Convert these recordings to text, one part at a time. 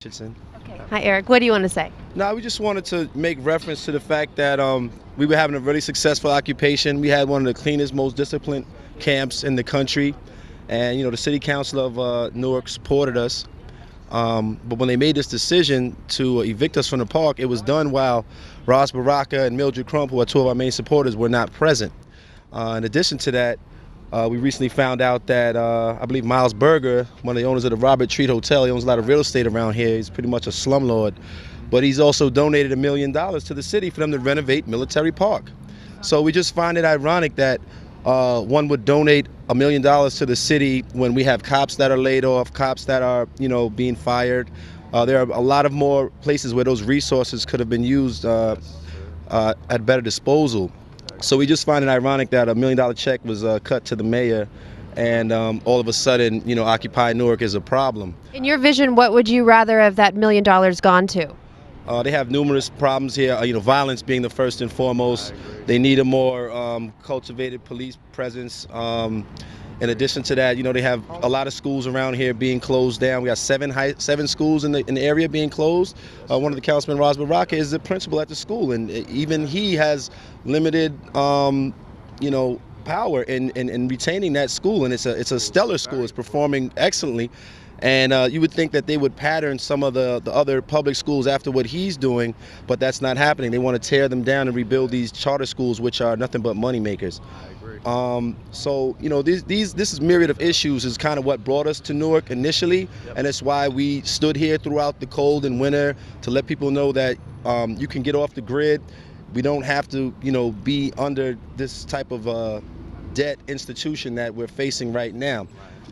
Richardson. Okay. Hi, Eric. What do you want to say? Now, we just wanted to make reference to the fact that we were having a really successful occupation. We had one of the cleanest, most disciplined camps in the country, and the city council of Newark supported us. But when they made this decision to evict us from the park, it was done while Ross Baraka and Mildred Crump, who are two of our main supporters, were not present. In addition to that, we recently found out that I believe Miles Berger, one of the owners of the Robert Treat Hotel, he owns a lot of real estate around here. He's pretty much a slumlord, but he's also donated $1 million to the city for them to renovate Military Park. So we just find it ironic that one would donate $1 million to the city when we have cops that are laid off, cops that are being fired. There are a lot of more places where those resources could have been used at better disposal. So we just find it ironic that $1 million check was cut to the mayor, and all of a sudden, Occupy Newark is a problem. In your vision, what would you rather have that $1 million gone to? They have numerous problems here, violence being the first and foremost. They need a more cultivated police presence. In addition to that, they have a lot of schools around here being closed down. We got seven schools in the area being closed. One of the councilmen, Ross Baraka, is the principal at the school, and even he has limited, power in retaining that school. And it's a stellar school. It's performing excellently. And you would think that they would pattern some of the other public schools after what he's doing, but that's not happening. They want to tear them down and rebuild these charter schools, which are nothing but money makers. So this is myriad of issues is kind of what brought us to Newark initially, and it's why we stood here throughout the cold and winter to let people know that you can get off the grid. We don't have to be under this type of debt institution that we're facing right now.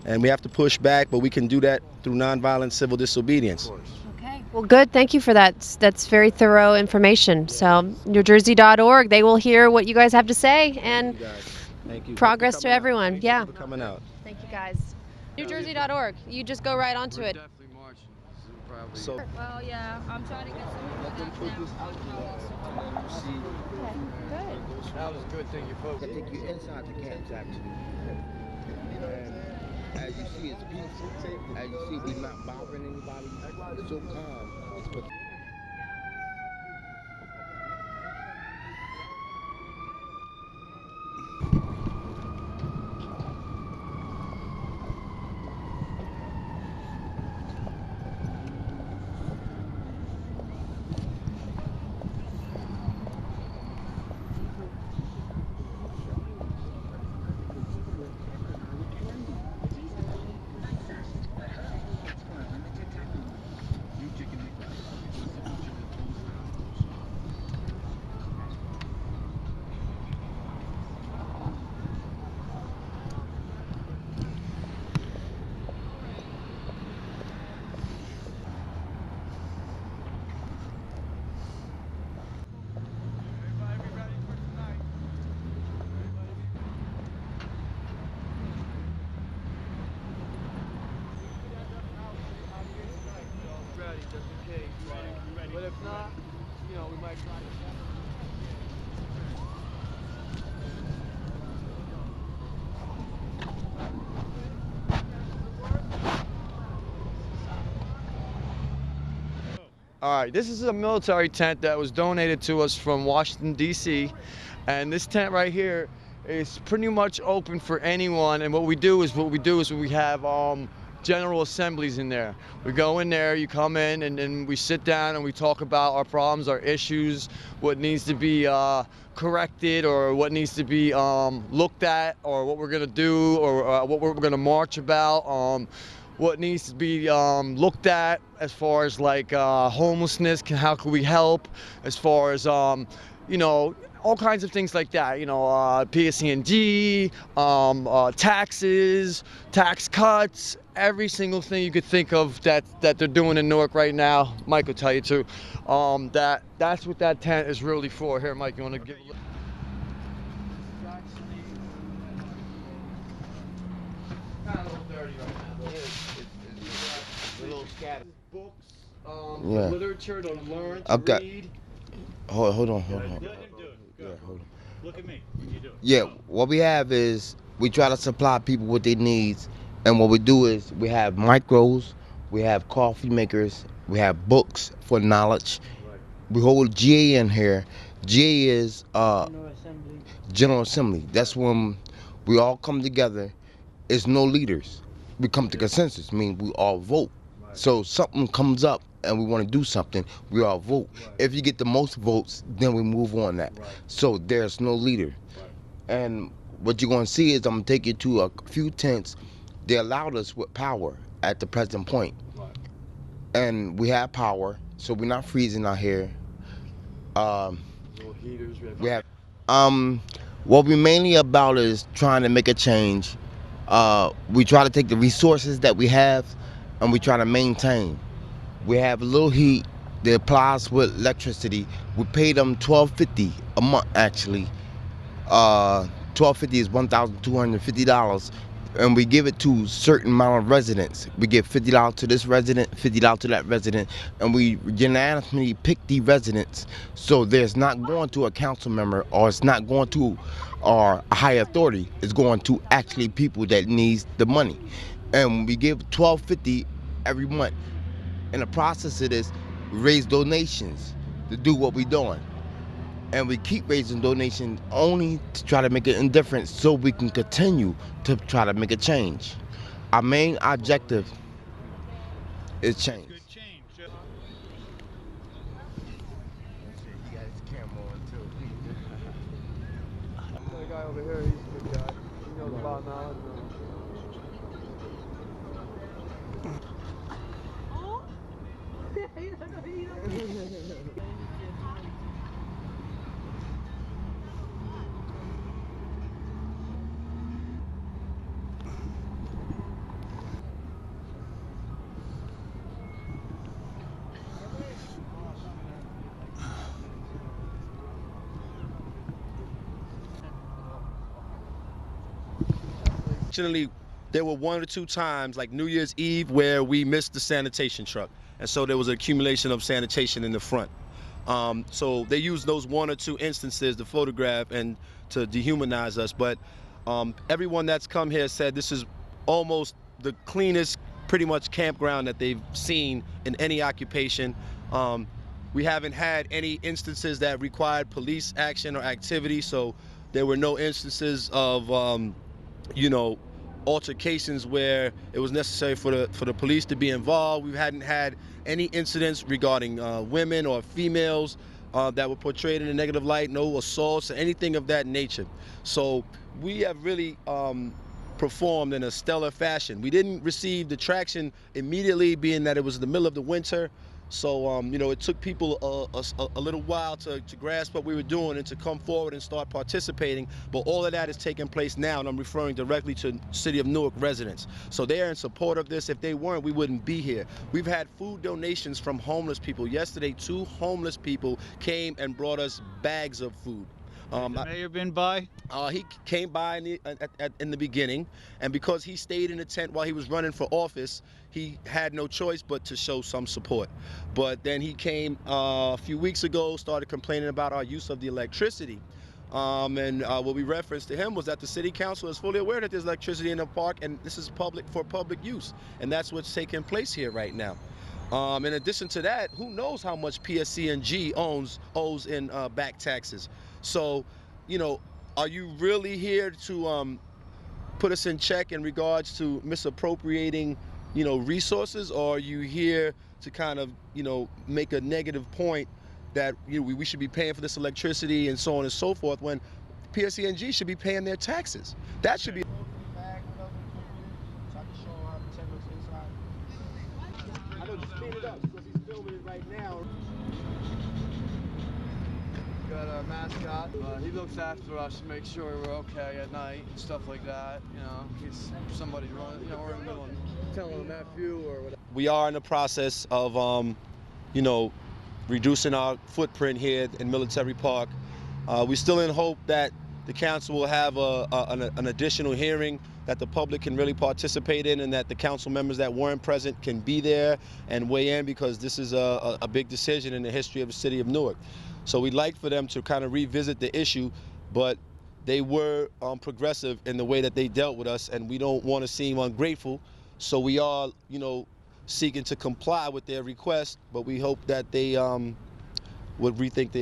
And we have to push back, but we can do that through nonviolent civil disobedience. Okay. Well, good. Thank you for that. That's very thorough information. So, NewJersey.org, they will hear what you guys have to say, and Thank you. progress to everyone. Thank Yeah. you for coming out. Thank you, guys. NewJersey.org. You just go right onto it. Definitely marching. Probably. So, Well, yeah, I'm trying to get some let them put this out there. You see, Good. That was a good thing you folks. I take you inside the camps actually. And as you see, it's peaceful. As you see, we're not bothering anybody. It's so calm. But Ready, just in case. Ready. But if not, we might try to. All right, this is a military tent that was donated to us from Washington, D.C. And this tent right here is pretty much open for anyone. And what we do is we have general assemblies in there. We go in there, you come in, and then we sit down and we talk about our problems, our issues, what needs to be corrected, or what needs to be looked at, or what we're gonna do, or what we're gonna march about. What needs to be looked at as far as like homelessness, how can we help, as far as all kinds of things like that, PSC&G, taxes, tax cuts, every single thing you could think of that they're doing in Newark right now. Mike will tell you too. That's what that tent is really for. Here, Mike, you want to give a little? Kind of a little dirty right now. It's a little scattered. Books, Yeah. literature to learn, to I've got- read. hold on. Let him do it. Go. Yeah, hold on. Look at me. You do it. Yeah, what we have is we try to supply people with their needs, and what we do is we have micros, we have coffee makers, We have books for knowledge. We hold GA in here. GA is General Assembly. That's when we all come together. It's no leaders. We come to consensus, meaning we all vote. So something comes up and we want to do something, we all vote. If you get the most votes, then we move on that. So there's no leader. And what you're going to see is I'm going to take you to a few tents. They allowed us with power at the present point. And we have power, so we're not freezing out here. We have what we're mainly about is trying to make a change. We try to take the resources that we have and we try to maintain. We have a little heat that applies with electricity. We pay them $12.50 a month actually. $12.50 is $1,250, and we give it to a certain amount of residents. We give $50 to this resident, $50 to that resident, and we unanimously pick the residents. So there's not going to a council member, or it's not going to a higher authority. It's going to actually people that needs the money, and we give $12.50 every month. In the process of this, we raise donations to do what we're doing. And we keep raising donations only to try to make a difference so we can continue to try to make a change. Our main objective is change. Good change. The guy over here, he's a good guy. He knows about knowledge. Fortunately, there were 1 or 2 times, like New Year's Eve, where we missed the sanitation truck. And so there was an accumulation of sanitation in the front. So they used those 1 or 2 instances to photograph and to dehumanize us. But everyone that's come here said this is almost the cleanest, pretty much campground that they've seen in any occupation. We haven't had any instances that required police action or activity. So there were no instances of, you know, altercations where it was necessary for the police to be involved. We hadn't had any incidents regarding women or females that were portrayed in a negative light, no assaults or anything of that nature. So we have really performed in a stellar fashion. We didn't receive the traction immediately, being that it was the middle of the winter. So, you know, it took people a little while to grasp what we were doing and to come forward and start participating. But all of that is taking place now, and I'm referring directly to City of Newark residents. So they are in support of this. If they weren't, we wouldn't be here. We've had food donations from homeless people. Yesterday, 2 homeless people came and brought us bags of food. Has the mayor been by? He came by in the beginning, and because he stayed in the tent while he was running for office, he had no choice but to show some support. But then he came a few weeks ago, started complaining about our use of the electricity. And what we referenced to him was that the city council is fully aware that there's electricity in the park, and this is for public use, and that's what's taking place here right now. In addition to that, who knows how much PSC&G owes in back taxes. So, you know, are you really here to put us in check in regards to misappropriating, you know, resources, or are you here to kind of, you know, make a negative point that, you know, we should be paying for this electricity and so on and so forth, when PSC&G should be paying their taxes? That should be. I know, just speed it up because he's filming it right now. Got our mascot. He looks after us to make sure we're okay at night and stuff like that. You know, he's somebody's running. You know, we're in the middle of telling him nephew or whatever. We are in the process of, you know, reducing our footprint here in Military Park. We're still in hope that the council will have an additional hearing that the public can really participate in, and that the council members that weren't present can be there and weigh in, because this is a big decision in the history of the city of Newark. So we'd like for them to kind of revisit the issue, but they were progressive in the way that they dealt with us, and we don't want to seem ungrateful. So we are, you know, seeking to comply with their request, but we hope that they would rethink their